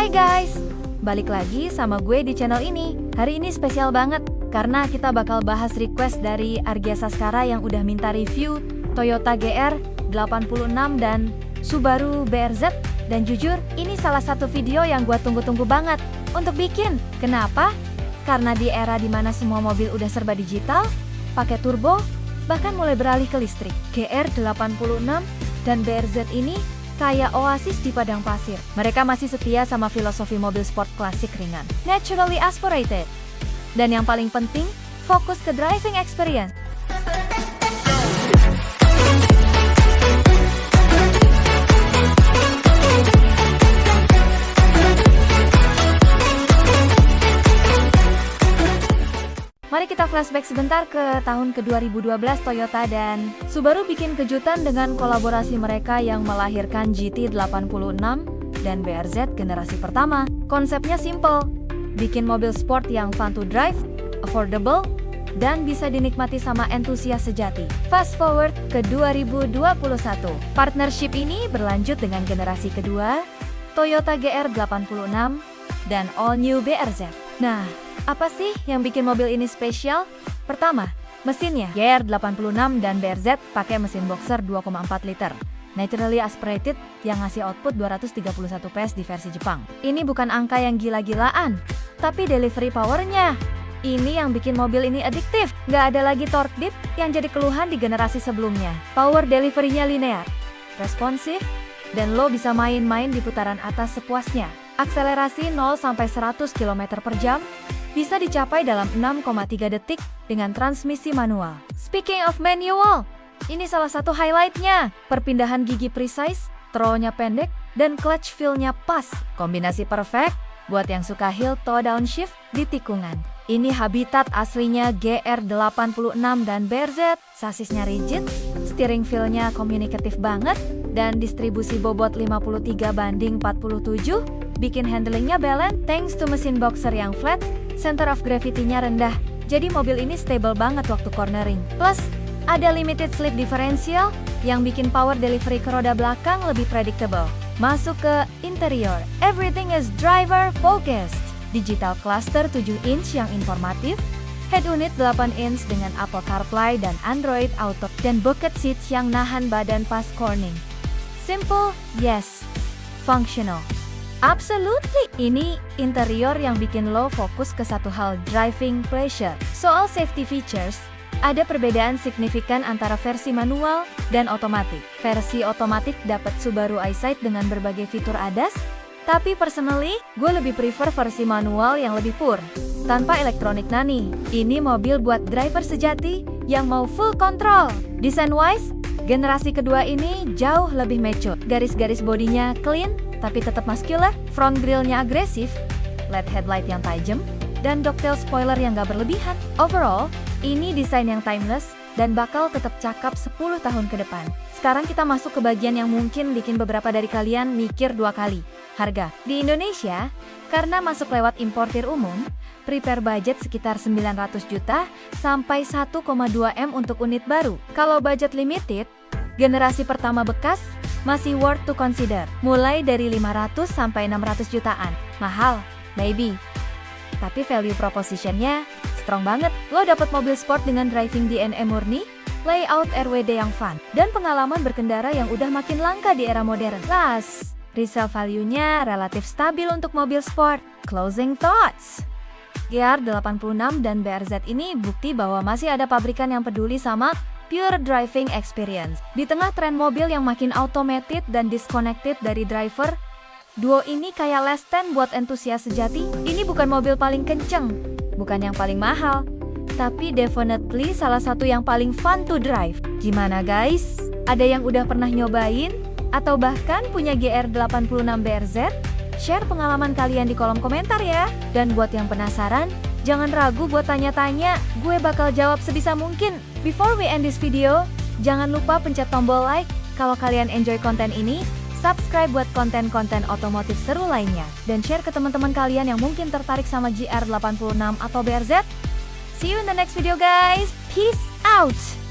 Hai guys, balik lagi sama gue di channel ini. Hari ini spesial banget, karena kita bakal bahas request dari Argia Saskara yang udah minta review Toyota GR86 dan Subaru BRZ. Dan jujur, ini salah satu video yang gue tunggu-tunggu banget untuk bikin. Kenapa? Karena di era dimana semua mobil udah serba digital, pakai turbo, bahkan mulai beralih ke listrik. GR86 dan BRZ ini kayak oasis di padang pasir. Mereka masih setia sama filosofi mobil sport klasik ringan, naturally aspirated. Dan yang paling penting, fokus ke driving experience. Mari kita flashback sebentar ke tahun ke-2012. Toyota dan Subaru bikin kejutan dengan kolaborasi mereka yang melahirkan GT86 dan BRZ generasi pertama. Konsepnya simple, bikin mobil sport yang fun to drive, affordable, dan bisa dinikmati sama entusias sejati. Fast forward ke 2021, partnership ini berlanjut dengan generasi kedua, Toyota GR86 dan all new BRZ. Nah, apa sih yang bikin mobil ini spesial? Pertama, mesinnya. GR86 dan BRZ pakai mesin boxer 2,4 liter, naturally aspirated, yang ngasih output 231 PS di versi Jepang. Ini bukan angka yang gila-gilaan, tapi delivery powernya. Ini yang bikin mobil ini adiktif. Nggak ada lagi torque dip yang jadi keluhan di generasi sebelumnya. Power delivery-nya linear, responsif, dan lo bisa main-main di putaran atas sepuasnya. Akselerasi 0-100 km per jam bisa dicapai dalam 6,3 detik dengan transmisi manual. Speaking of manual, ini salah satu highlightnya. Perpindahan gigi precise, throttle-nya pendek, dan clutch feel-nya pas. Kombinasi perfect buat yang suka heel toe downshift di tikungan. Ini habitat aslinya GR86 dan BRZ. Sasisnya rigid, steering feel-nya komunikatif banget, dan distribusi bobot 53/47 bikin handlingnya balance. Thanks to mesin boxer yang flat, center of gravity-nya rendah, jadi mobil ini stable banget waktu cornering. Plus, ada limited slip differential yang bikin power delivery ke roda belakang lebih predictable. Masuk ke interior, everything is driver focused. Digital cluster 7 inch yang informatif, head unit 8 inch dengan Apple CarPlay dan Android Auto, dan bucket seats yang nahan badan pas cornering. Simple, yes. Functional, absolutely. Ini interior yang bikin lo fokus ke satu hal, driving pleasure. Soal safety features, ada perbedaan signifikan antara versi manual dan otomatik. Versi otomatik dapat Subaru EyeSight dengan berbagai fitur ADAS, tapi personally, gue lebih prefer versi manual yang lebih pure, tanpa elektronik nani. Ini mobil buat driver sejati yang mau full control. Design-wise, generasi kedua ini jauh lebih mature. Garis-garis bodinya clean, tapi tetap muscular, front grille-nya agresif, LED headlight yang tajam, dan dovetail spoiler yang gak berlebihan. Overall, ini desain yang timeless dan bakal tetap cakep 10 tahun ke depan. Sekarang kita masuk ke bagian yang mungkin bikin beberapa dari kalian mikir dua kali. Harga. Di Indonesia, karena masuk lewat importir umum, prepare budget sekitar 900 juta sampai 1,2 M untuk unit baru. Kalau budget limited, generasi pertama bekas masih worth to consider. Mulai dari 500 sampai 600 jutaan. Mahal, maybe. Tapi value proposition-nya strong banget. Lo dapat mobil sport dengan driving DNA murni, layout RWD yang fun, dan pengalaman berkendara yang udah makin langka di era modern. Plus, resale value-nya relatif stabil untuk mobil sport. Closing thoughts. GR86 dan BRZ ini bukti bahwa masih ada pabrikan yang peduli sama pure driving experience. Di tengah tren mobil yang makin automated dan disconnected dari driver, duo ini kayak less than buat entusias sejati. Ini bukan mobil paling kenceng, bukan yang paling mahal, tapi definitely salah satu yang paling fun to drive. Gimana guys? Ada yang udah pernah nyobain? Atau bahkan punya GR86 BRZ? Share pengalaman kalian di kolom komentar ya. Dan buat yang penasaran, jangan ragu buat tanya-tanya, gue bakal jawab sebisa mungkin. Before we end this video, jangan lupa pencet tombol like kalau kalian enjoy konten ini, subscribe buat konten-konten otomotif seru lainnya, dan share ke teman-teman kalian yang mungkin tertarik sama GR86 atau BRZ. See you in the next video guys, peace out!